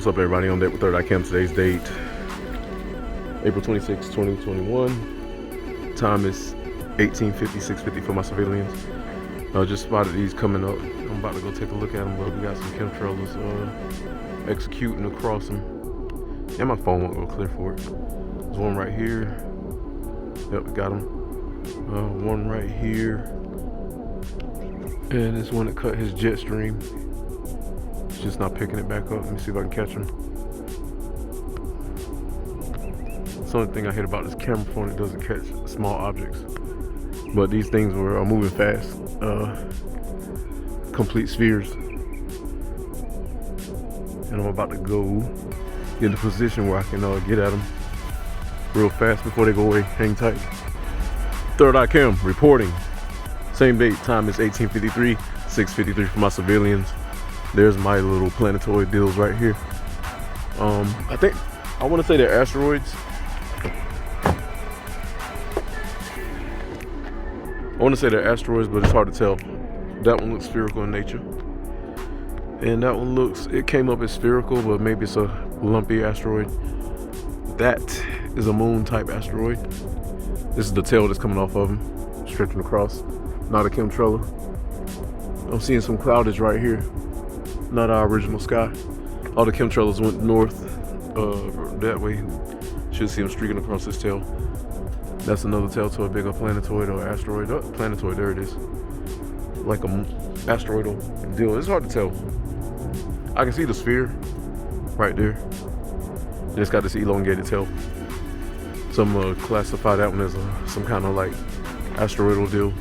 What's up, everybody? On deck with Third Eye Cam. Today's date, April 26, 2021. Time is 18:50, 6:50 for my civilians. I just spotted these coming up. I'm about to go take a look at them, but we got some chemtrailers executing across them. And my phone won't go clear for it. There's one right here. Yep, we got him. One right here. And this one that cut his jet stream. It's just not picking it back up. Let me see if I can catch him. That's the only thing I hate about this camera phone, it doesn't catch small objects. But these things are moving fast. Complete spheres. And I'm about to go get in a position where I can get at them real fast before they go away. Hang tight. Third Eye Cam reporting. Same date, time is 18:53, 6:53 for my civilians. There's my little planetoid deals right here. I want to say they're asteroids. But it's hard to tell. That one looks spherical in nature. And that one it came up as spherical, but maybe it's a lumpy asteroid. That is a moon type asteroid. This is the tail that's coming off of them, stretching across. Not a chemtrailer. I'm seeing some cloudage right here. Not our original sky. All the chemtrailers went north that way. Should see them streaking across this tail. That's another tail to a bigger planetoid or asteroid. Oh, planetoid, there it is. Like a asteroidal deal. It's hard to tell. I can see the sphere right there. And it's got this elongated tail. Some classify that one as some kind of like asteroidal deal.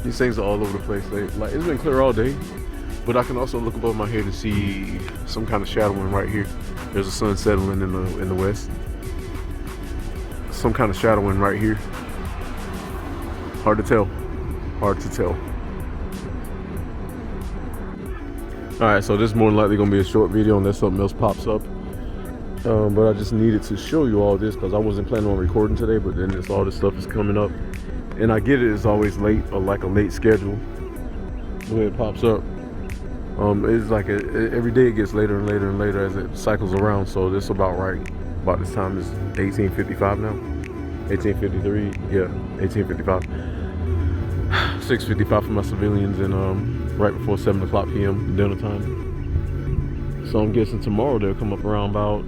These things are all over the place. It's been clear all day, but I can also look above my head and see some kind of shadowing right here. There's a sun settling in the west. Some kind of shadowing right here. Hard to tell. Alright, so this is more than likely going to be a short video unless something else pops up. But I just needed to show you all this because I wasn't planning on recording today, but then all this stuff is coming up. And I get it's always late, or like a late schedule when it pops up. It's like every day it gets later and later and later as it cycles around. So this is about right. About this time is 18:55 now. 18:53, yeah, 18:55. 6:55 for my civilians, and right before 7 o'clock p.m. dinner time. So I'm guessing tomorrow they'll come up around about,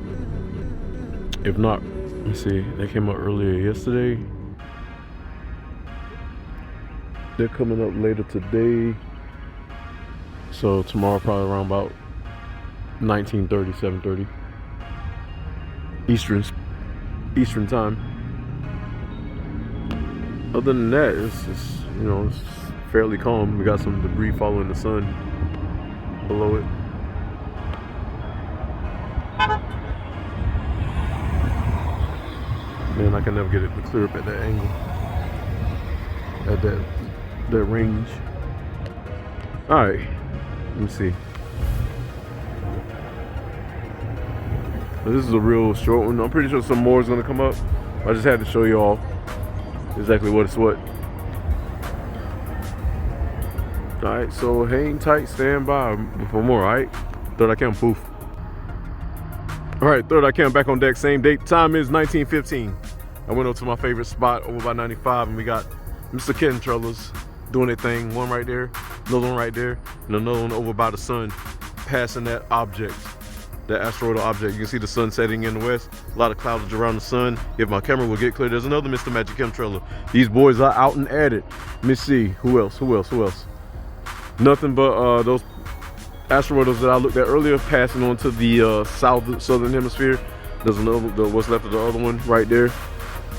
if not, let me see, they came up earlier yesterday. They're coming up later today. So tomorrow probably around about 19:30, 7:30 Eastern time. Other than that, it's fairly calm. We got some debris following the sun below it. Man, I can never get it to clear up at that angle, at that range. All right, let me see. This is a real short one. I'm pretty sure some more is gonna come up. I just had to show you all exactly what's what. All right, so hang tight, stand by for more. All right, Third Eye Cam, poof. All right, Third Eye Cam back on deck. Same date. Time is 19:15. I went up to my favorite spot over by 95, and we got Mr. Chemtrailers doing their thing. One right there, another one right there, and another one over by the sun, passing that object, that asteroidal object. You can see the sun setting in the west. A lot of cloudage around the sun. If my camera will get clear, there's another Mr. Magic Chemtrailer. These boys are out and at it. Let me see. Who else? Nothing but those asteroids that I looked at earlier, passing on to the southern hemisphere. There's another, what's left of the other one right there.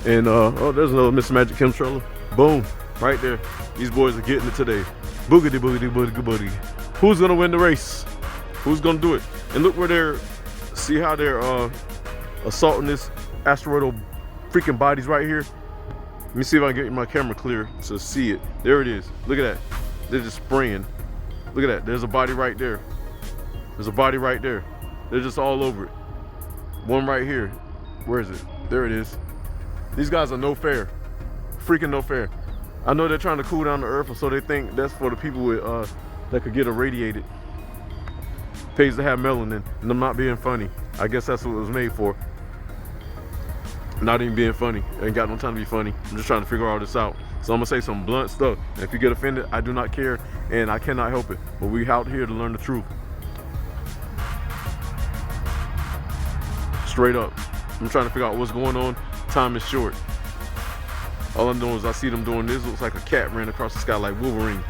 And there's another Mr. Magic Chemtrailer. Boom, right there. These boys are getting it today. Boogity boogity boogity boogity. Who's gonna win the race? Who's gonna do it? And look where see how they're assaulting this asteroidal freaking bodies right here. Let me see if I can get my camera clear to see it. There it is. Look at that. They're just spraying. Look at that. There's a body right there. They're just all over it. One right here. Where is it? There it is. These guys are no fair. Freaking no fair. I know they're trying to cool down the earth, so they think that's for the people with, that could get irradiated. pays to have melanin. And I'm not being funny. I guess that's what it was made for. Not even being funny. I ain't got no time to be funny. I'm just trying to figure all this out. So I'm gonna say some blunt stuff. And if you get offended, I do not care, and I cannot help it. But we out here to learn the truth. Straight up. I'm trying to figure out what's going on. Time is short. All I know is I see them doing this. Looks like a cat ran across the sky like Wolverine.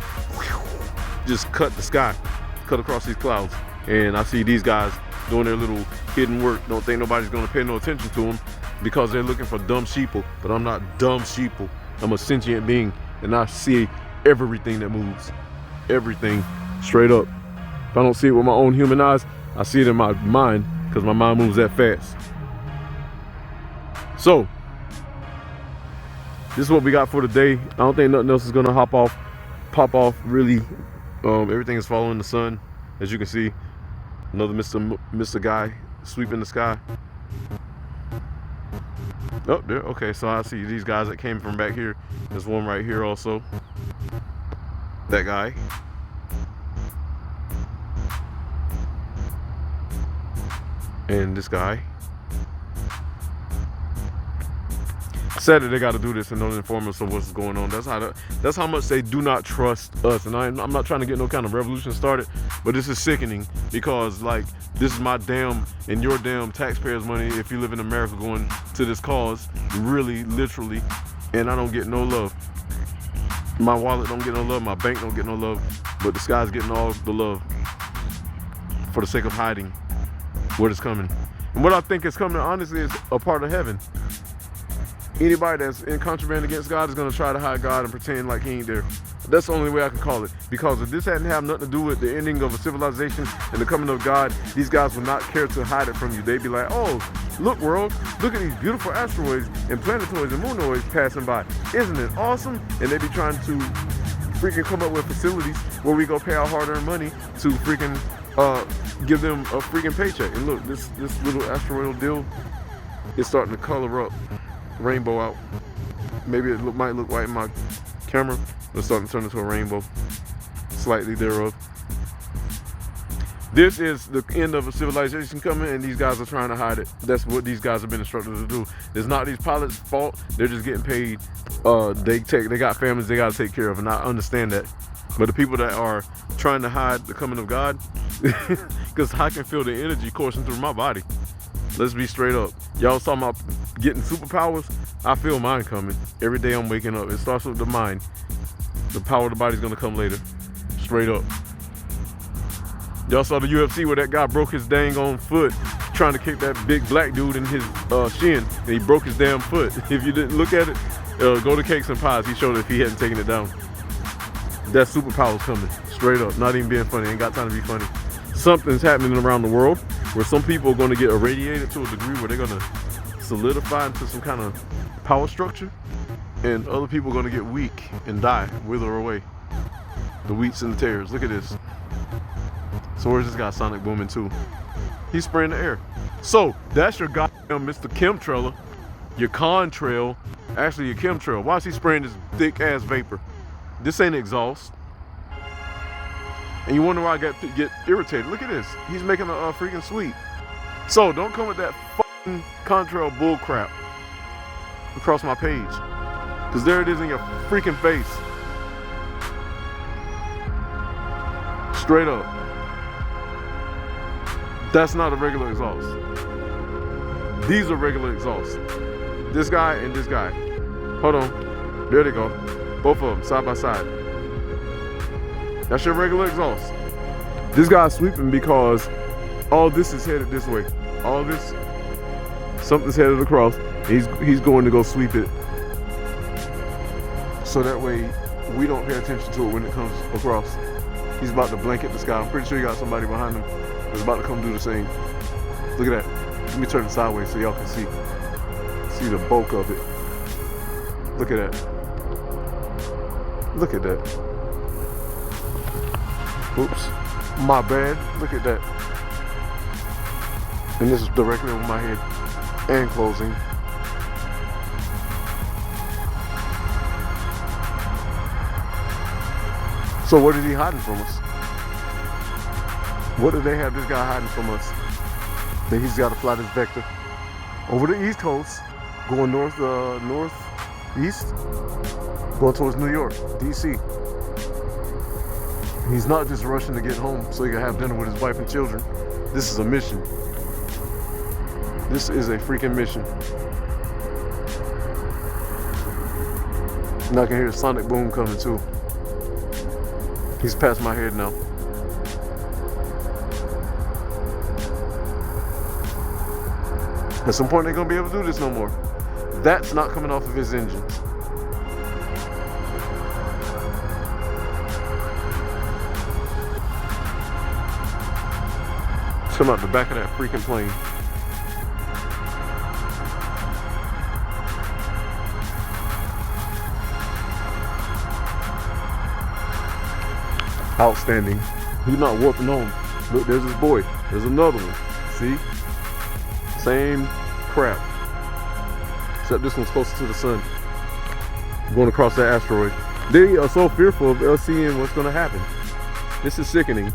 Just cut the sky. Cut across these clouds. And I see these guys doing their little hidden work. Don't think nobody's gonna pay no attention to them because they're looking for dumb sheeple. But I'm not dumb sheeple. I'm a sentient being, and I see everything that moves. Everything. Straight up. If I don't see it with my own human eyes, I see it in my mind, because my mind moves that fast. So, this is what we got for today. I don't think nothing else is gonna pop off really. Everything is following the sun, as you can see. Another Mr. Guy sweeping the sky. Oh, there. Okay, so I see these guys that came from back here. There's one right here also. That guy. And this guy. Said that they got to do this and don't inform us of what's going on. That's how much they do not trust us. And I'm not trying to get no kind of revolution started, but this is sickening because, like, this is my damn and your damn taxpayers' money if you live in America going to this cause, really, literally, and I don't get no love. My wallet don't get no love, my bank don't get no love, but the sky's getting all the love for the sake of hiding what is coming. And what I think is coming, honestly, is a part of heaven. Anybody that's in contraband against God is going to try to hide God and pretend like he ain't there. That's the only way I can call it. Because if this hadn't have nothing to do with the ending of a civilization and the coming of God, these guys would not care to hide it from you. They'd be like, oh, look world, look at these beautiful asteroids and planetoids and moonoids passing by. Isn't it awesome? And they'd be trying to freaking come up with facilities where we go pay our hard-earned money to freaking give them a freaking paycheck. And look, this little asteroidal deal is starting to color up. Rainbow out. Maybe it might look white in my camera, but it's starting to turn into a rainbow. Slightly thereof. This is the end of a civilization coming, and these guys are trying to hide it. That's what these guys have been instructed to do. It's not these pilots' fault. They're just getting paid. They got families they got to take care of, and I understand that. But the people that are trying to hide the coming of God, because I can feel the energy coursing through my body. Let's be straight up. Y'all talking about getting superpowers? I feel mine coming. Every day I'm waking up. It starts with the mind. The power of the body's gonna come later. Straight up. Y'all saw the UFC where that guy broke his dang on foot trying to kick that big black dude in his shin, and he broke his damn foot. If you didn't look at it, go to Cakes and Pies. He showed it if he hadn't taken it down. That superpower's coming. Straight up. Not even being funny. Ain't got time to be funny. Something's happening around the world where some people are going to get irradiated to a degree where they're going to solidify into some kind of power structure, and other people are going to get weak and die, wither away. The wheats and the tares. Look at this. So where's this guy sonic booming too? He's spraying the air. So that's your goddamn Mr. Chemtrailer, your contrail, actually your chemtrail. Why is he spraying this thick ass vapor? This ain't exhaust. And you wonder why I get irritated. Look at this. He's making a freaking sweep. So don't come with that fucking contrail bull crap across my page. Because there it is in your freaking face. Straight up. That's not a regular exhaust. These are regular exhausts. This guy and this guy. Hold on. There they go. Both of them, side by side. That's your regular exhaust. This guy's sweeping because all this is headed this way. All this, something's headed across. He's going to go sweep it. So that way we don't pay attention to it when it comes across. He's about to blanket the sky. I'm pretty sure you got somebody behind him that's about to come do the same. Look at that. Let me turn it sideways so y'all can see the bulk of it. Look at that. Look at that. Oops, my bad. Look at that. And this is directly over my head and closing. So what is he hiding from us? What do they have this guy hiding from us? Then he's got to fly this vector over the East Coast, going northeast, going towards New York, DC. He's not just rushing to get home so he can have dinner with his wife and children. This is a mission. This is a freaking mission. And I can hear the sonic boom coming too. He's past my head now. At some point, they're gonna be able to do this no more. That's not coming off of his engines. It's coming out the back of that freaking plane. Outstanding. He's not warping home. Look, there's his boy. There's another one. See? Same crap. Except this one's closer to the sun. Going across that asteroid. They are so fearful of us seeing what's going to happen. This is sickening.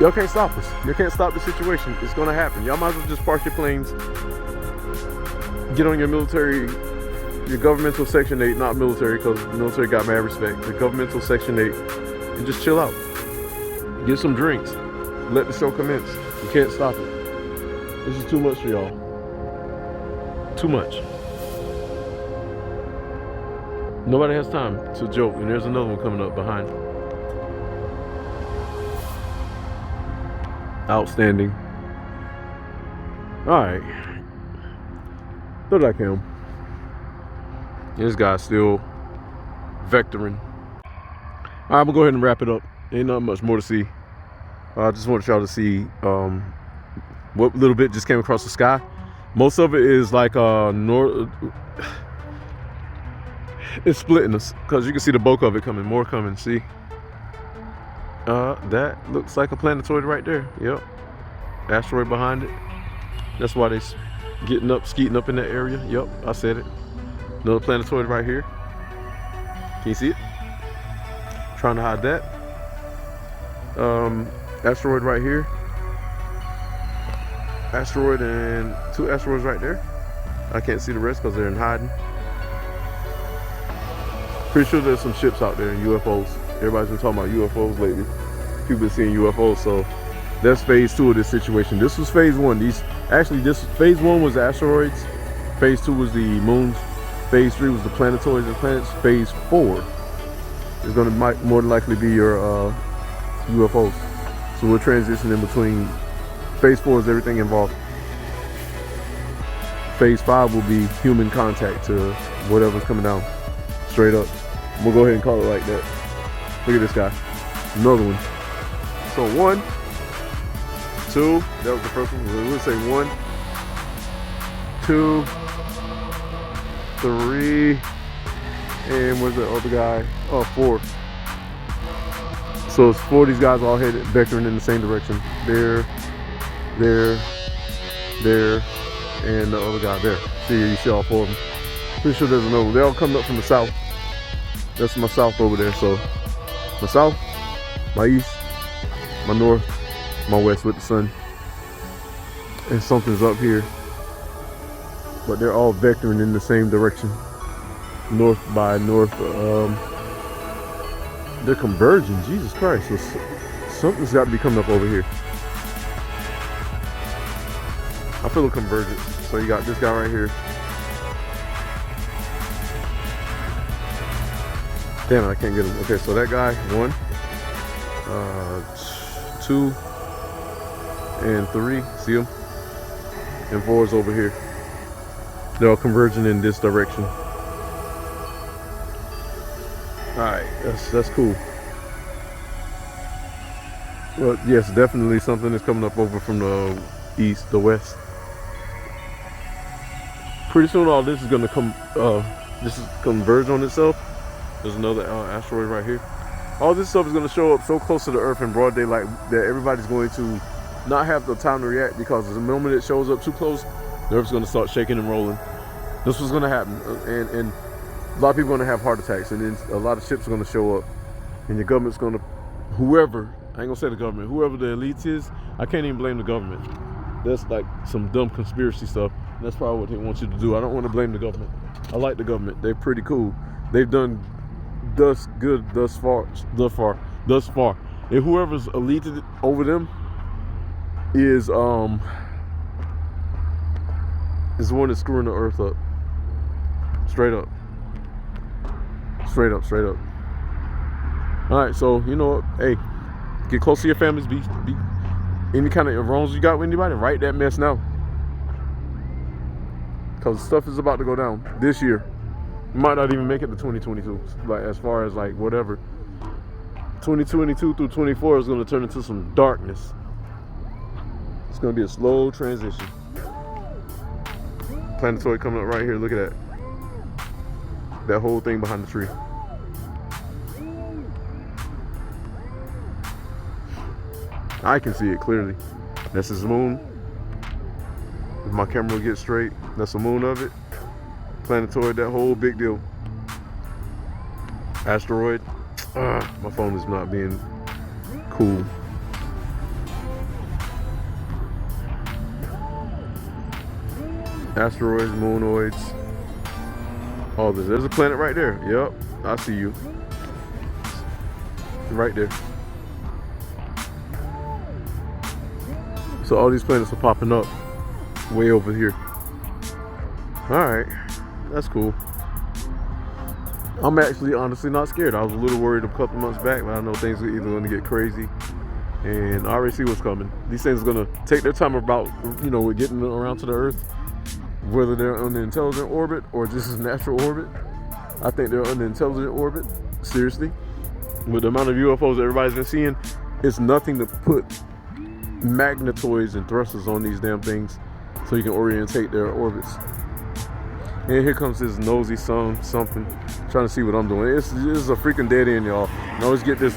Y'all can't stop us. You can't stop the situation. It's going to happen. Y'all might as well just park your planes. Get on your military, your governmental Section 8, not military because the military got mad respect. The governmental Section 8. And just chill out. Get some drinks. Let the show commence. You can't stop it. This is too much for y'all. Too much. Nobody has time to joke, and there's another one coming up behind. Outstanding. Alright. Third eye cam. This guy's still vectoring. Alright, I'm gonna go ahead and wrap it up. Ain't not much more to see. I just wanted y'all to see what little bit just came across the sky. Most of it is like it's splitting us because you can see the bulk of it coming. More coming. See, that looks like a planetoid right there. Yep, asteroid behind it. That's why they skeeting up in that area. Yep, I said it. Another planetoid right here. Can you see it? Trying to hide that. Asteroid right here. Asteroid and two asteroids right there. I can't see the rest because they're in hiding. Pretty sure there's some ships out there and UFOs. Everybody's been talking about UFOs lately. People been seeing UFOs, so that's phase 2 of this situation. This was phase 1. This phase 1 was the asteroids. Phase 2 was the moons. Phase 3 was the planetoids and planets. Phase 4 is going to more than likely be your UFOs. So we're transitioning between. Phase 4 is everything involved. Phase 5 will be human contact to whatever's coming down. Straight up. We'll go ahead and call it like that. Look at this guy. Another one. So 1, 2, that was the first one. We'll say 1, 2, 3, and where's the other guy? Oh, 4. So it's 4 of these guys all headed vectoring in the same direction. There, and the other guy there. See, you see all 4 of them. Pretty sure there's another one. They're all coming up from the south. That's my south over there. So my south, my east, my north, my west with the sun. And something's up here. But they're all vectoring in the same direction. North by north. They're converging. Jesus Christ. So something's got to be coming up over here. I feel a convergence. So you got this guy right here. Damn it, I can't get him. Okay, so that guy, 1, 2, and 3. See him? And 4 is over here. They're all converging in this direction. Alright, that's cool. Well, yes, definitely something is coming up over from the east, the west. Pretty soon all this is gonna converge on itself. There's another asteroid right here. All this stuff is gonna show up so close to the Earth in broad daylight that everybody's going to not have the time to react, because the moment it shows up too close, the Earth's gonna start shaking and rolling. This was gonna happen, and a lot of people are gonna have heart attacks, and then a lot of ships are gonna show up, and your government's gonna, whoever I ain't gonna say the government. Whoever the elites is, I can't even blame the government. That's like some dumb conspiracy stuff. That's probably what they want you to do. I don't want to blame the government. I like the government. They're pretty cool. They've done good thus far. And whoever's elited over them is the one that's screwing the earth up. Straight up. All right, so you know what? Hey, get close to your families. Be any kind of wrongs you got with anybody, right that mess now. Because stuff is about to go down this year. You might not even make it to 2022. Like as far as like whatever. 2022 through 24 is going to turn into some darkness. It's going to be a slow transition. Planetoid coming up right here. Look at that. That whole thing behind the tree. I can see it clearly. That's his moon. If my camera will get straight, that's the moon of it. Planetoid, that whole big deal. Asteroid. My phone is not being cool. Asteroids, moonoids. All this. There's a planet right there. Yep, I see you. Right there. So all these planets are popping up way over here. Alright, that's cool. I'm actually honestly not scared. I was a little worried a couple months back, but I know things are either going to get crazy, and I already see what's coming. These things are going to take their time about, you know, with getting around to the Earth, whether they're on the intelligent orbit or just a natural orbit. I think they're on the intelligent orbit, seriously. With the amount of UFOs that everybody's been seeing, it's nothing to put magnetoids and thrusters on these damn things so you can orientate their orbits. And here comes this nosy something trying to see what I'm doing. This is a freaking dead end, y'all. I always get this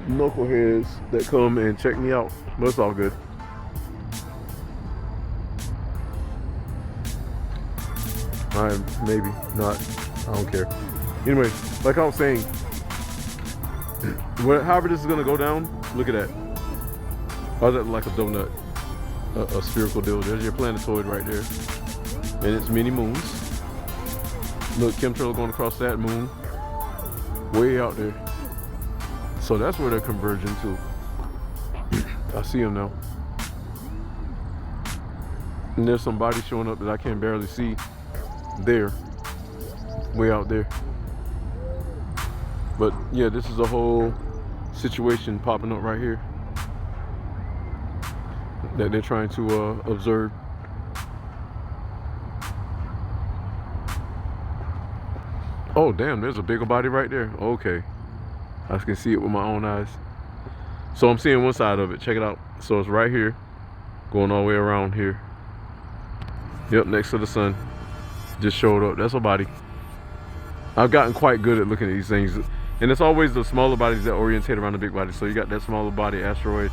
knuckleheads that come and check me out, but it's all good. Maybe not. I don't care. Anyway, like I was saying, however this is gonna go down, look at that. Oh, that's like a donut, a spherical deal. There's your planetoid right there, and it's many moons. Look, chemtrail going across that moon, way out there. So that's where they're converging to. I see them now. And there's some body showing up that I can barely see there, way out there. But yeah, this is a whole situation popping up right here that they're trying to observe. Oh damn, there's a bigger body right there. Okay, I can see it with my own eyes. So I'm seeing one side of it. Check it out. So it's right here, going all the way around here. Yep, next to the sun. Just showed up. That's a body. I've gotten quite good at looking at these things, and it's always the smaller bodies that orientate around the big body. So you got that smaller body asteroid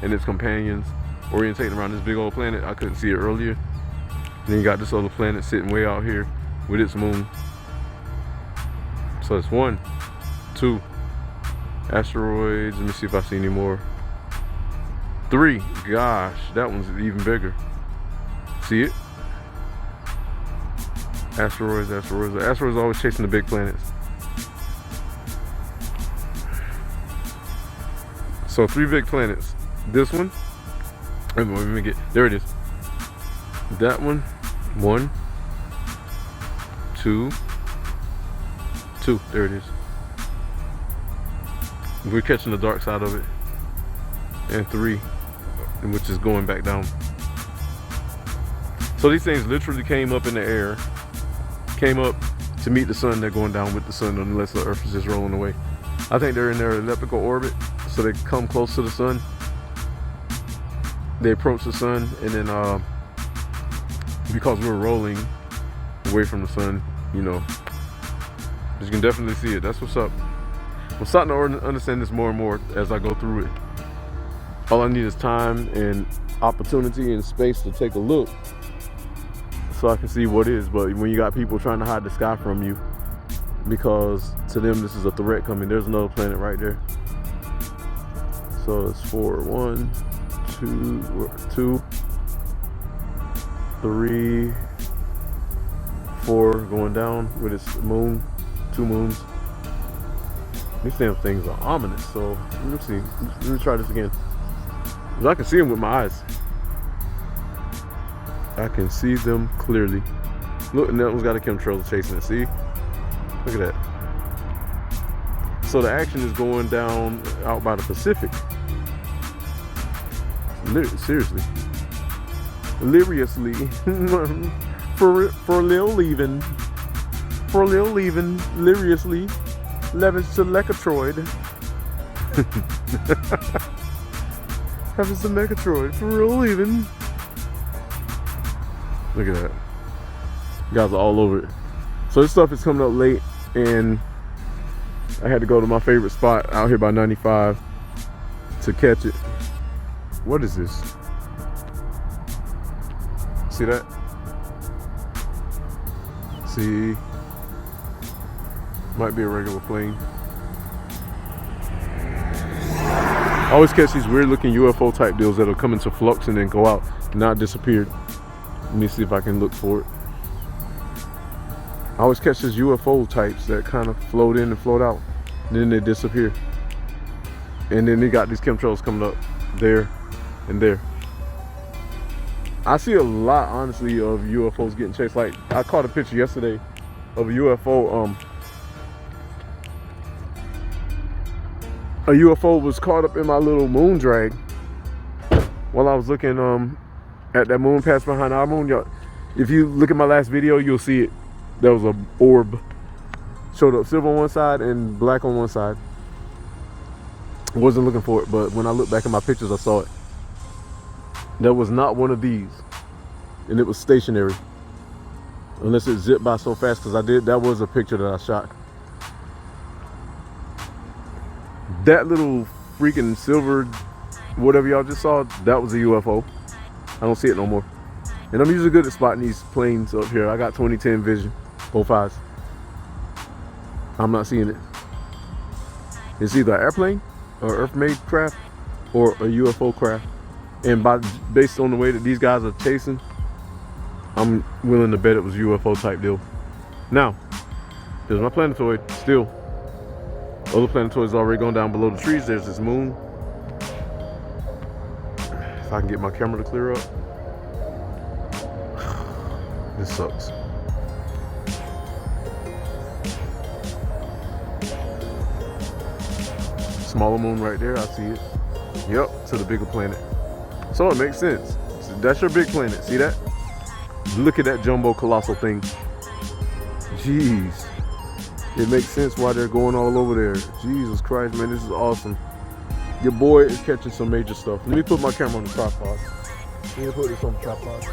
and its companions orientating around this big old planet. I couldn't see it earlier. And then you got this other planet sitting way out here with its moon. So it's 1, 2 asteroids. Let me see if I see any more. 3. Gosh, that one's even bigger. See it? Asteroids. Asteroids are always chasing the big planets. So 3 big planets. This one. Let me get. There it is. That one. 1, 2. There it is. We're catching the dark side of it. And 3, which is going back down. So these things literally came up in the air, came up to meet the sun. They're going down with the sun unless the Earth is just rolling away. I think they're in their elliptical orbit, so they come close to the sun. They approach the sun, and then because we're rolling away from the sun, you know, you can definitely see it. That's what's up. I'm starting to understand this more and more as I go through it. All I need is time and opportunity and space to take a look so I can see what is. But when you got people trying to hide the sky from you because to them this is a threat coming, there's another planet right there. So it's 4, 1, 2, 3, 4 going down with its moon, 2 moons. These damn things are ominous. So let me see. Let me try this again. Because I can see them with my eyes. I can see them clearly. Look, and that one's got a chemtrail chasing it. See? Look at that. So the action is going down out by the Pacific. Seriously. Deliriously. for Lil leaving. For Lil leaving. Deliriously. Levis to Lecatroid. Having some Megatroid. For real leaving. Look at that. You guys are all over it. So this stuff is coming up late, and I had to go to my favorite spot out here by 95 to catch it. What is this? See that? See? Might be a regular plane. I always catch these weird looking UFO type deals that'll come into flux and then go out and not disappear. Let me see if I can look for it. I always catch these UFO types that kind of float in and float out, and then they disappear. And then they got these chemtrails coming up there and there. I see a lot, honestly, of UFOs getting chased. Like, I caught a picture yesterday of a UFO. A UFO was caught up in my little moon drag while I was looking at that moon pass behind our moon. If you look at my last video, you'll see it. There was an orb. Showed up silver on one side and black on one side. I wasn't looking for it, but when I looked back at my pictures, I saw it. That was not one of these. And it was stationary. Unless it zipped by so fast, because that was a picture that I shot. That little freaking silver, whatever y'all just saw, that was a UFO. I don't see it no more. And I'm usually good at spotting these planes up here. I got 2010 vision, both eyes. I'm not seeing it. It's either an airplane or Earth-made craft or a UFO craft. And based on the way that these guys are chasing, I'm willing to bet it was UFO type deal. Now, there's my planetoid still. Other planetoids already going down below the trees. There's this moon. If I can get my camera to clear up. This sucks. Smaller moon right there, I see it. Yep, to the bigger planet. So it makes sense. So that's your big planet, see that? Look at that jumbo colossal thing. Jeez. It makes sense why they're going all over there. Jesus Christ, man, this is awesome. Your boy is catching some major stuff. Let me put my camera on the tripod. Let me put this on the tripod.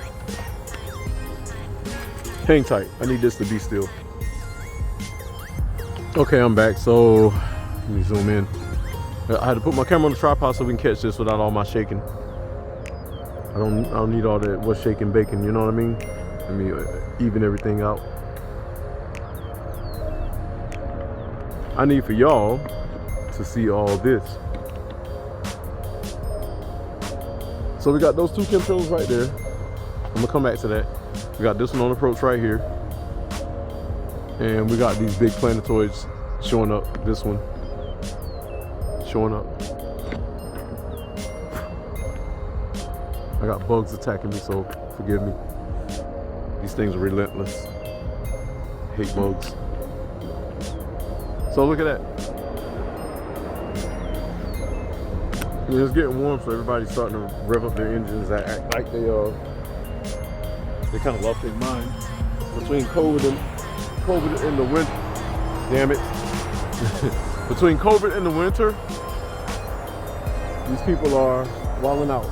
Hang tight. I need this to be still. Okay, I'm back. So let me zoom in. I had to put my camera on the tripod so we can catch this without all my shaking. I don't need all that what's shaking bacon, you know what I mean? Let me even everything out. I need for y'all to see all this. So we got those two chemtrails right there. I'm gonna come back to that. We got this one on approach right here. And we got these big planetoids showing up. This one showing up. I got bugs attacking me, so forgive me. These things are relentless. Hate bugs. So look at that. It's getting warm, so everybody's starting to rev up their engines. Act like they kind of lost their mind. Between COVID and the winter, damn it. Between COVID and the winter, these people are wilding out.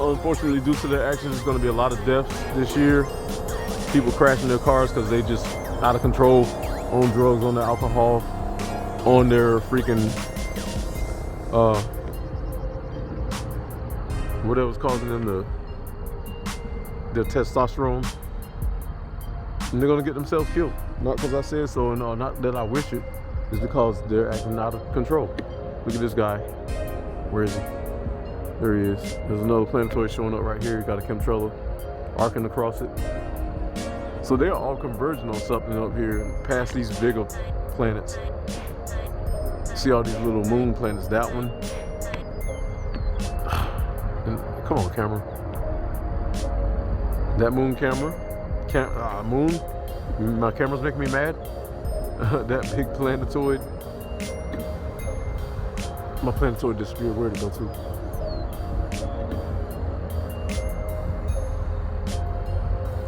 Unfortunately, due to their actions, there's going to be a lot of deaths this year. People crashing their cars because they just out of control, on drugs, on their alcohol, on their freaking whatever's causing them their testosterone, and they're gonna get themselves killed. Not because I said so, and not that I wish it. It's because they're acting out of control. Look at this guy. Where is he? There he is. There's another planetoid showing up right here. You got a chemtrail arcing across it. So they're all converging on something up here past these bigger planets. See all these little moon planets? That one. And, come on, camera. That moon camera. Moon. My camera's making me mad. That big planetoid. My planetoid disappeared. Where'd it go to?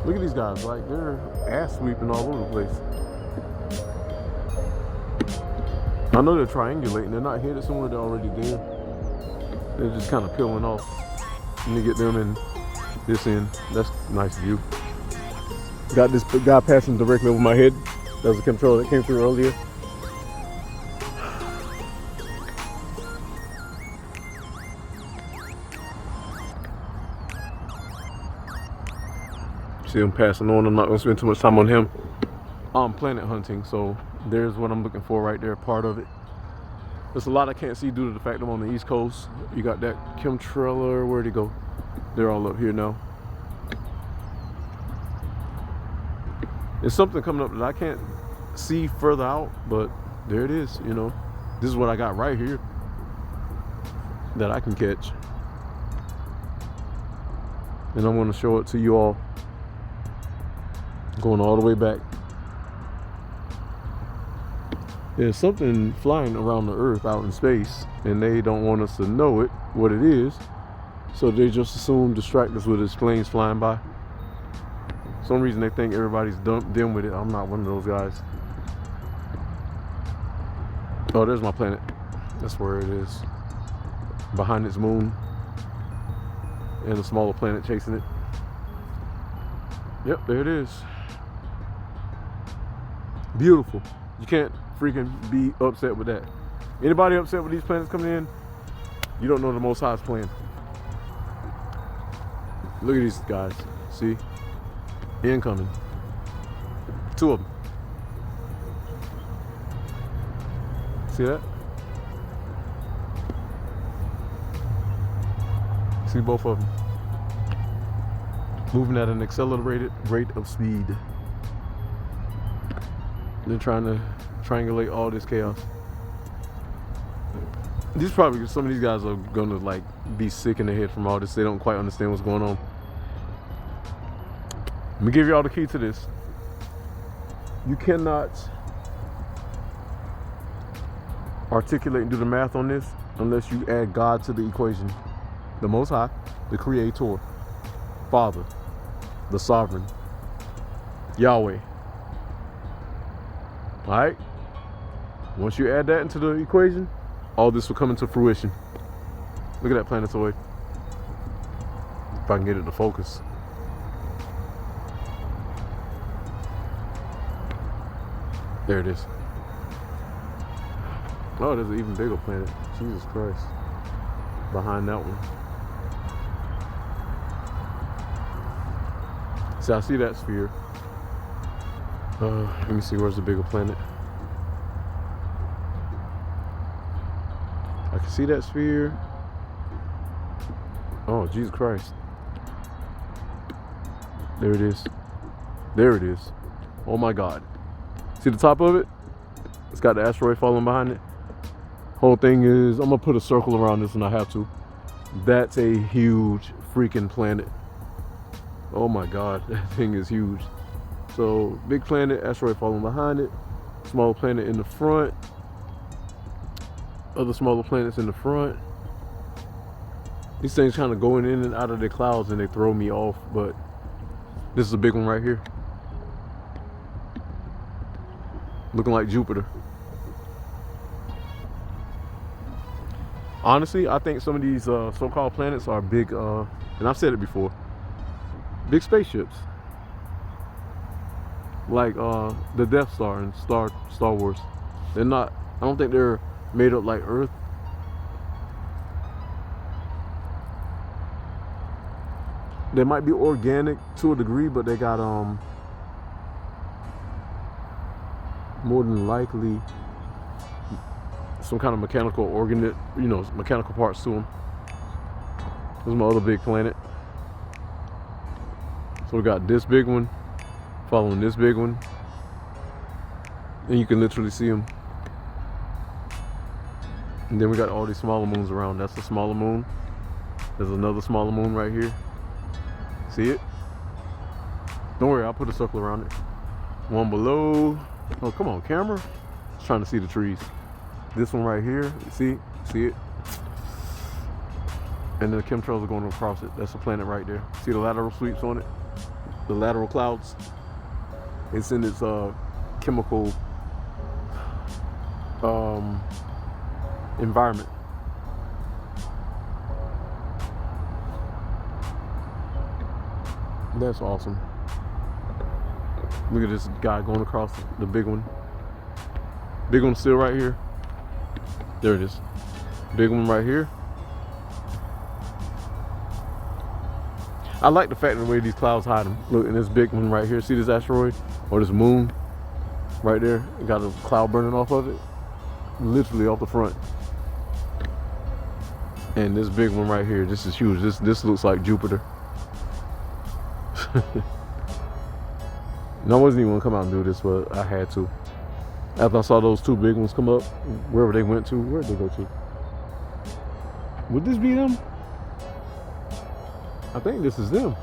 Look at these guys, like they're ass sweeping all over the place. I know they're triangulating, they're not headed somewhere, they're already there. They're just kind of peeling off. Let me get them in this end. That's a nice view. Got this guy passing directly over my head. That was a chemtrail that came through earlier. See him passing on. I'm not gonna spend too much time on him. I'm planet hunting, so there's what I'm looking for right there, part of it. There's a lot I can't see due to the fact I'm on the East Coast. You got that chemtrailer, where'd he go? They're all up here now. There's something coming up that I can't see further out, but there it is, you know. This is what I got right here that I can catch. And I'm gonna show it to you all. Going all the way back. There's something flying around the earth out in space, and they don't want us to know it, what it is. So they just assume distract us with its planes flying by. For some reason they think everybody's dim with it. I'm not one of those guys. Oh, there's my planet. That's where it is. Behind its moon. And a smaller planet chasing it. Yep, there it is. Beautiful. You can't freaking be upset with that. Anybody upset with these planets coming in, you don't know the Most High's plan. Look at these guys. See? Incoming. 2 of them. See that? See both of them. Moving at an accelerated rate of speed. They're trying to triangulate all this chaos. These probably, some of these guys are gonna like be sick in the head from all this. They don't quite understand what's going on. Let me give y'all the key to this. You cannot articulate and do the math on this unless you add God to the equation. The Most High, the Creator, Father, the Sovereign, Yahweh. All right? Once you add that into the equation, all this will come into fruition. Look at that planetoid. If I can get it to focus. There it is. Oh, there's an even bigger planet. Jesus Christ. Behind that one. See, I see that sphere. Let me see, where's the bigger planet? I can see that sphere. Oh, Jesus Christ. There it is. There it is. Oh my God. See the top of it? It's got the asteroid falling behind it. Whole thing is, I'm gonna put a circle around this when I have to. That's a huge freaking planet. Oh my God, that thing is huge. So big planet, asteroid falling behind it, small planet in the front, other smaller planets in the front. These things kind of going in and out of the clouds and they throw me off, but this is a big one right here. Looking like Jupiter. Honestly, I think some of these so-called planets are big, and I've said it before, big spaceships. Like the Death Star in Star Wars. They're not, I don't think they're made up like Earth. They might be organic to a degree, but they got more than likely some kind of mechanical organ, that, you know, mechanical parts to them. This is my other big planet. So we got this big one following this big one, and you can literally see them. And then we got all these smaller moons around. That's a smaller moon. There's another smaller moon right here. See it? Don't worry, I'll put a circle around it. One below. Oh, come on, camera. Just trying to see the trees. This one right here. See it? And the chemtrails are going across it. That's a planet right there. See the lateral sweeps on it? The lateral clouds. It's in its chemical environment. That's awesome. Look at this guy going across the big one. Big one still right here. There it is. Big one right here. I like the fact of the way these clouds hide them. Look, and this big one right here. See this asteroid or this moon right there? It got a cloud burning off of it, literally off the front. And this big one right here, this is huge. This looks like Jupiter. And I wasn't even gonna come out and do this, but I had to. After I saw those two big ones come up, wherever they went to, where'd they go to? Would this be them? I think this is them.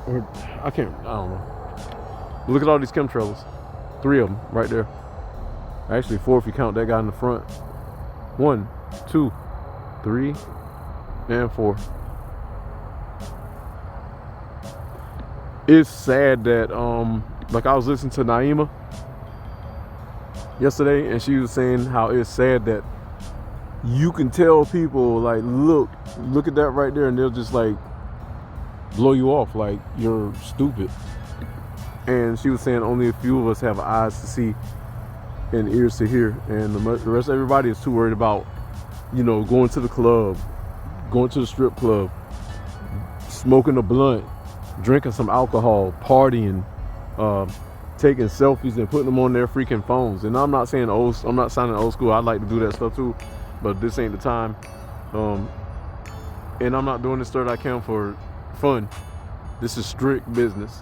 Or I don't know. Look at all these chemtrails. 3 of them right there. Actually 4 if you count that guy in the front. 1, 2, 3, and 4. It's sad that like I was listening to Naima yesterday, and she was saying how it's sad that you can tell people, like, look at that right there, and they'll just like blow you off like you're stupid. And she was saying only a few of us have eyes to see and ears to hear, and the rest of everybody is too worried about, you know, going to the club, going to the strip club, smoking a blunt, drinking some alcohol, partying, taking selfies and putting them on their freaking phones. And I'm not saying I'm not sounding old school. I like to do that stuff too, but this ain't the time. And I'm not doing this third eye cam for fun. This is strict business.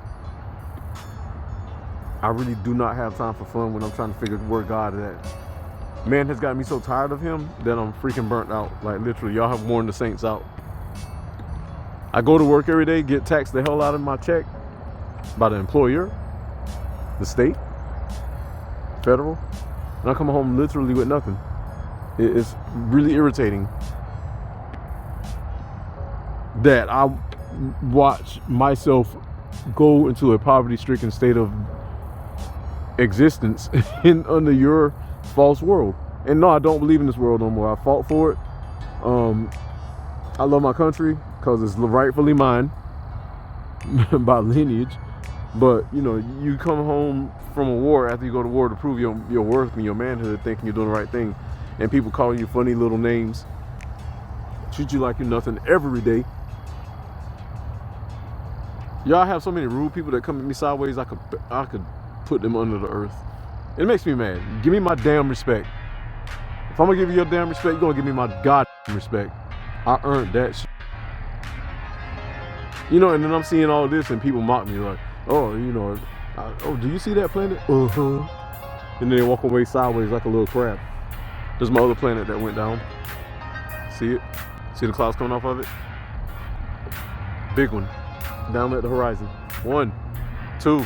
I really do not have time for fun when I'm trying to figure where God is at. Man has got me so tired of him that I'm freaking burnt out. Like, literally, y'all have worn the saints out. I go to work every day, get taxed the hell out of my check by the employer, the state, federal, and I come home literally with nothing. It's really irritating that I watch myself go into a poverty-stricken state of existence under your false world. And no, I don't believe in this world no more. I fought for it. I love my country because it's rightfully mine by lineage. But, you know, you come home from a war after you go to war to prove your worth and your manhood, thinking you're doing the right thing, and people calling you funny little names, treat you like you're nothing every day. Y'all have so many rude people that come at me sideways, I could put them under the earth. It makes me mad. Give me my damn respect. If I'm gonna give you your damn respect, you're gonna give me my goddamn respect. I earned that shit. You know, and then I'm seeing all this and people mock me like, oh, you know, oh, do you see that planet? Uh-huh. And then they walk away sideways like a little crab. There's my other planet that went down. See it? See the clouds coming off of it? Big one. Down at the horizon. 1, 2,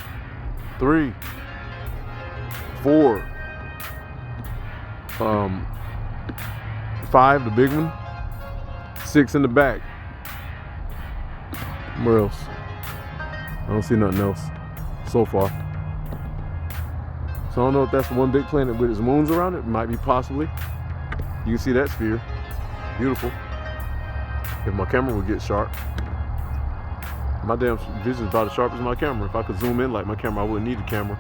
3, 4. 5, the big one. 6 in the back. Where else? I don't see nothing else so far. So I don't know if that's one big planet with its moons around it. Might be, possibly. You can see that sphere. Beautiful. If my camera would get sharp. My damn vision's about as sharp as my camera. If I could zoom in like my camera, I wouldn't need a camera.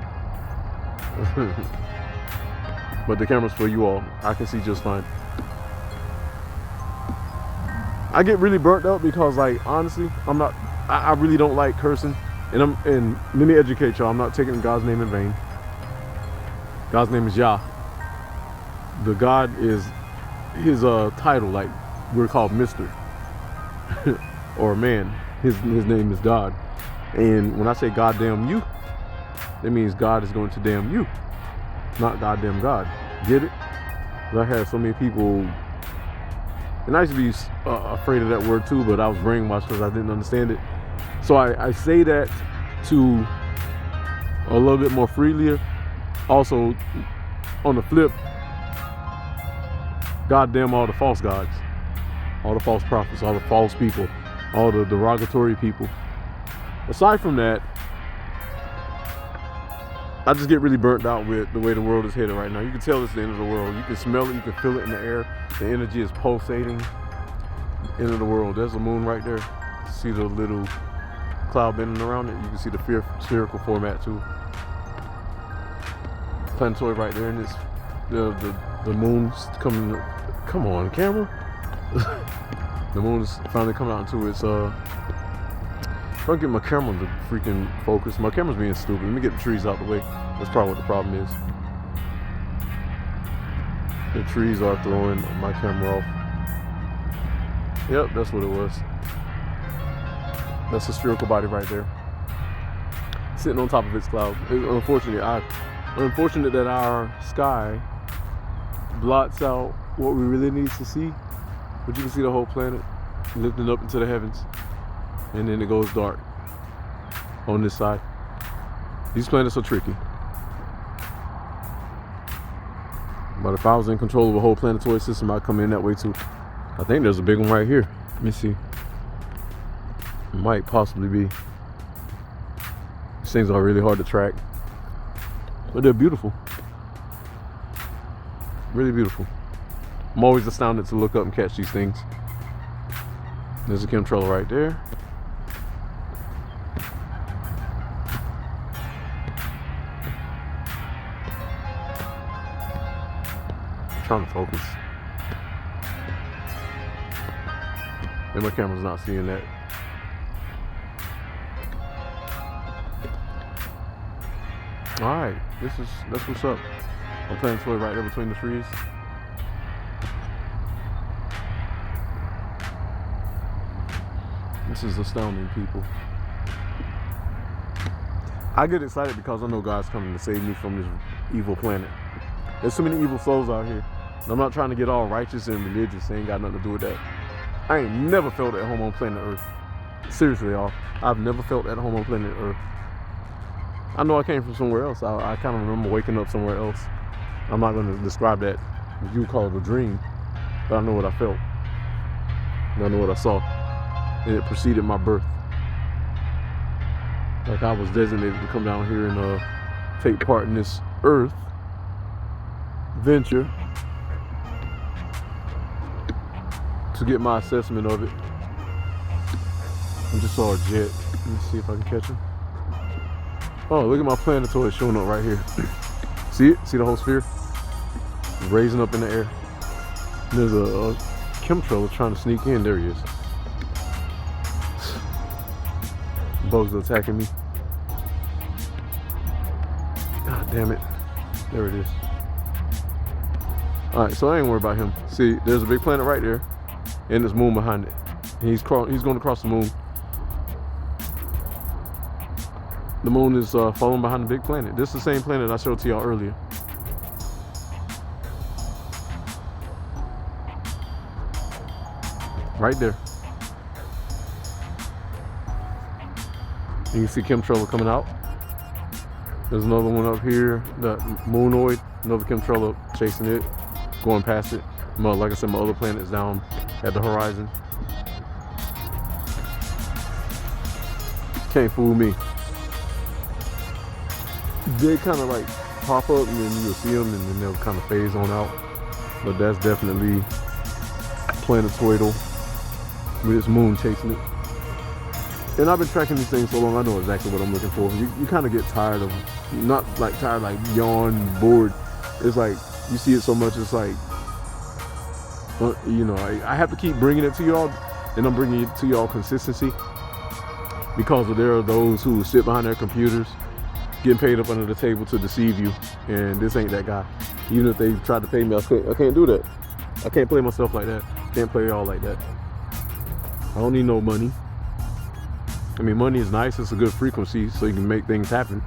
But the camera's for you all. I can see just fine. I get really burnt out because, like, honestly, I really don't like cursing. And let me educate y'all, I'm not taking God's name in vain. God's name is Yah. the God is his title, like we're called Mr. or man. His name is God. And when I say God damn you, that means God is going to damn you, not goddamn God. Get it? I had so many people, and I used to be afraid of that word too, but I was brainwashed because I didn't understand it. So I say that to a little bit more freely. Also, on the flip, goddamn all the false gods, all the false prophets, all the false people, all the derogatory people. Aside from that, I just get really burnt out with the way the world is headed right now. You can tell it's the end of the world. You can smell it, you can feel it in the air. The energy is pulsating. End of the world. There's the moon right there. See the little cloud bending around it? You can see the spherical format too. Planetoid right there, and it's the moon's coming. Come on, camera. The moon's finally coming out into its if I get my camera to freaking focus. My camera's being stupid. Let me get the trees out the way. That's probably what the problem is. The trees are throwing my camera off. Yep, that's what it was. That's a spherical body right there, sitting on top of its cloud. Unfortunate that our sky blots out what we really need to see, but you can see the whole planet lifting up into the heavens, and then it goes dark on this side. These planets are tricky. But if I was in control of a whole planetoid system, I'd come in that way too. I think there's a big one right here. Let me see. It might possibly be. These things are really hard to track, but they're beautiful. Really beautiful. I'm always astounded to look up and catch these things. There's a chemtrail right there. I'm trying to focus. And my camera's not seeing that. Alright, that's what's up. I'm playing toy right there between the trees. This is astounding, people. I get excited because I know God's coming to save me from this evil planet. There's so many evil souls out here. And I'm not trying to get all righteous and religious. It ain't got nothing to do with that. I ain't never felt at home on planet Earth. Seriously, y'all. I've never felt at home on planet Earth. I know I came from somewhere else. I kind of remember waking up somewhere else. I'm not going to describe that, you call it a dream, but I know what I felt. And I know what I saw. And it preceded my birth. Like I was designated to come down here and take part in this Earth venture to get my assessment of it. I just saw a jet. Let me see if I can catch him. Oh, look at my planetoid showing up right here. See it? See the whole sphere? It's raising up in the air. And there's a chemtrail trying to sneak in. There he is. Bugs are attacking me. God damn it. There it is. Alright, so I ain't worried about him. See, there's a big planet right there, and there's moon behind it. And he's going to cross the moon. The moon is following behind the big planet. This is the same planet I showed to y'all earlier. Right there. You can see chemtrail coming out. There's another one up here, the moonoid, another chemtrail up chasing it, going past it. Like I said, my other planet is down at the horizon. Can't fool me. They kind of like pop up and then you'll see them and then they'll kind of phase on out. But that's definitely planetoidal with its moon chasing it. And I've been tracking these things so long, I know exactly what I'm looking for. You kind of get tired of, not like tired, like yawn, bored. It's like, you see it so much, it's like, you know, I have to keep bringing it to y'all, and I'm bringing it to y'all consistency. Because there are those who sit behind their computers, getting paid up under the table to deceive you, and this ain't that guy. Even if they tried to pay me, I can't do that. I can't play myself like that. Can't play y'all like that. I don't need no money. I mean, money is nice. It's a good frequency so you can make things happen.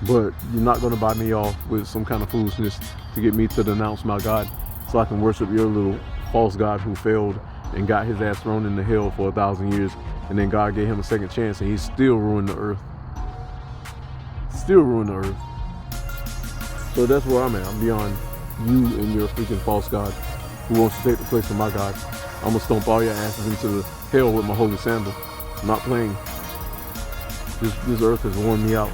But you're not going to buy me off with some kind of foolishness to get me to denounce my God so I can worship your little false God who failed and got his ass thrown into hell for 1,000 years. And then God gave him a second chance and he still ruined the earth. Still ruined the earth. So that's where I'm at. I'm beyond you and your freaking false God who wants to take the place of my God. I'm going to stomp all your asses into the hell with my holy sandal. I'm not playing. This earth has worn me out.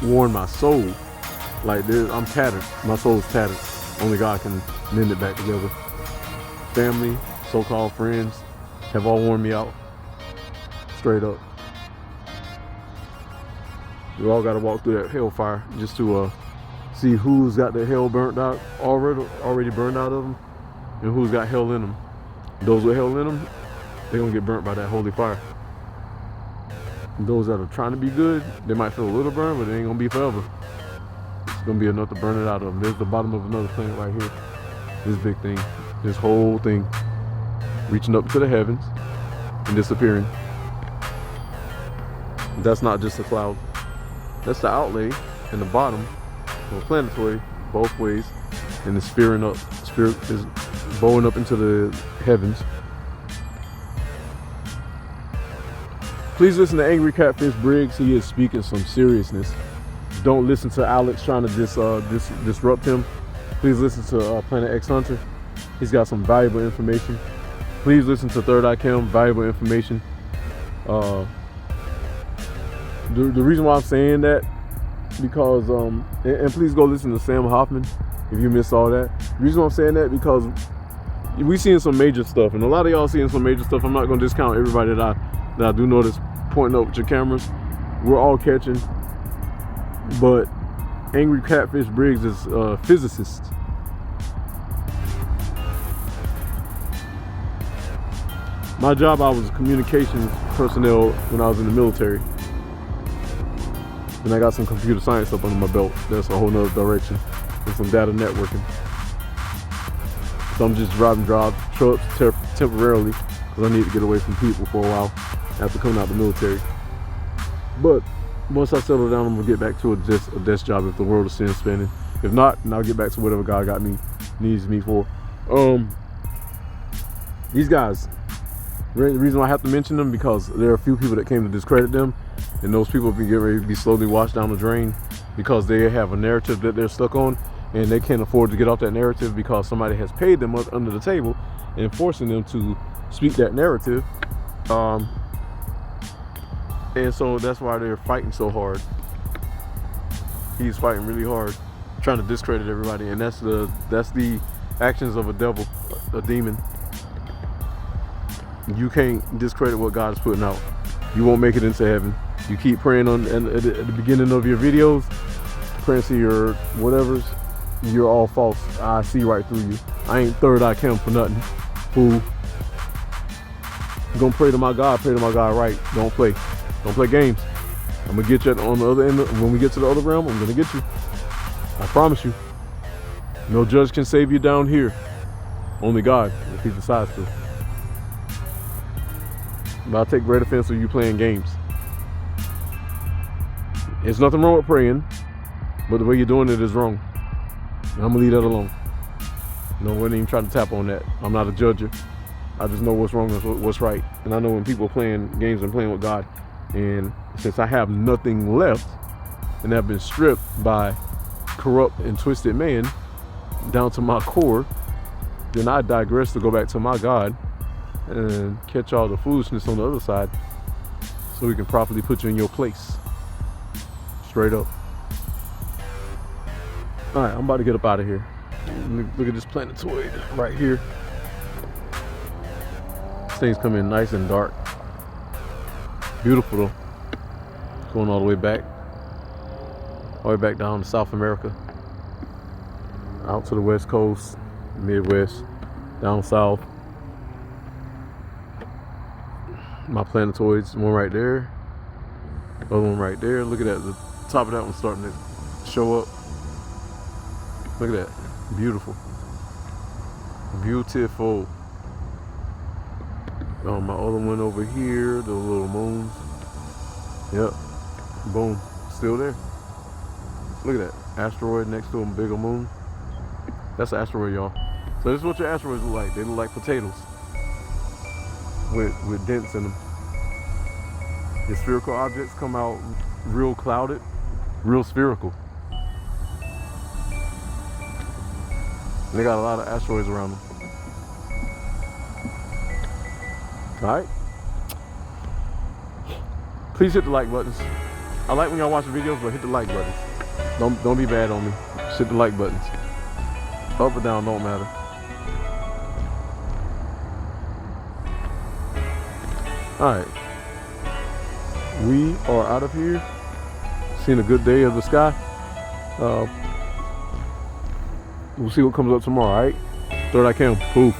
Worn my soul. Like I'm tattered. My soul's tattered. Only God can mend it back together. Family, so-called friends have all worn me out. Straight up. We all got to walk through that hellfire just to see who's got the hell burnt out already burned out of them, and who's got hell in them. Those with hell in them, they're gonna get burnt by that holy fire. Those that are trying to be good, they might feel a little burn, but it ain't gonna be forever. It's gonna be enough to burn it out of them. There's the bottom of another planet right here. This big thing, this whole thing, reaching up to the heavens and disappearing. That's not just a cloud. That's the outlay in the bottom of a planetoid, both ways, and it's spearing up. Spirit is bowing up into the heavens. Please listen to Angry Catfish Briggs. He is speaking some seriousness. Don't listen to Alex trying to disrupt him. Please listen to Planet X Hunter. He's got some valuable information. Please listen to Third Eye Cam, valuable information. The reason why I'm saying that, because and please go listen to Sam Hoffman if you missed all that. The reason why I'm saying that, because we seeing some major stuff, and a lot of y'all seeing some major stuff. I'm not gonna discount everybody that I do notice pointing up with your cameras. We're all catching, but Angry Catfish Briggs is a physicist. My job, I was communications personnel when I was in the military. And I got some computer science up under my belt. That's a whole nother direction. And some data networking. So I'm just driving trucks temporarily because I need to get away from people for a while after coming out of the military. But once I settle down, I'm gonna get back to a desk job if the world is still spinning. If not, then I'll get back to whatever God needs me for. These guys, the reason why I have to mention them, because there are a few people that came to discredit them, and those people be getting ready to be slowly washed down the drain because they have a narrative that they're stuck on, and they can't afford to get off that narrative because somebody has paid them under the table and forcing them to speak that narrative. And so that's why they're fighting so hard. He's fighting really hard, trying to discredit everybody, and that's the actions of a devil, a demon. You can't discredit what God is putting out. You won't make it into heaven. You keep praying at the beginning of your videos, praying to your whatevers, you're all false. I see right through you. I ain't Third Eye Cam for nothing. Fool. You're gonna pray to my God right. Don't play games. I'm gonna get you on the other end. When we get to the other realm, I'm gonna get you. I promise you. No judge can save you down here. Only God, if he decides to. But I take great offense of you playing games. There's nothing wrong with praying, but the way you're doing it is wrong. And I'm gonna leave that alone. No one even trying to tap on that. I'm not a judger. I just know what's wrong and what's right. And I know when people are playing games and playing with God. And since I have nothing left and have been stripped by corrupt and twisted man down to my core, then I digress to go back to my God and catch all the foolishness on the other side so we can properly put you in your place. Straight up. All right, I'm about to get up out of here. Look at this planetoid right here. This thing's coming nice and dark. Beautiful though. Going all the way back down to South America, out to the West Coast, Midwest, down south. My planetoids, one right there, other one right there. Look at that, the top of that one starting to show up. Look at that. Beautiful. Beautiful. My other one over here, the little moons. Yep. Boom. Still there. Look at that. Asteroid next to a bigger moon. That's an asteroid, y'all. So this is what your asteroids look like. They look like potatoes with dents in them. Your spherical objects come out real clouded, real spherical. And they got a lot of asteroids around them. Alright. Please hit the like buttons. I like when y'all watch the videos, but hit the like buttons. Don't be bad on me. Just hit the like buttons. Up or down, don't matter. Alright. We are out of here. Seeing a good day of the sky. We'll see what comes up tomorrow, alright? Third I can. Poof.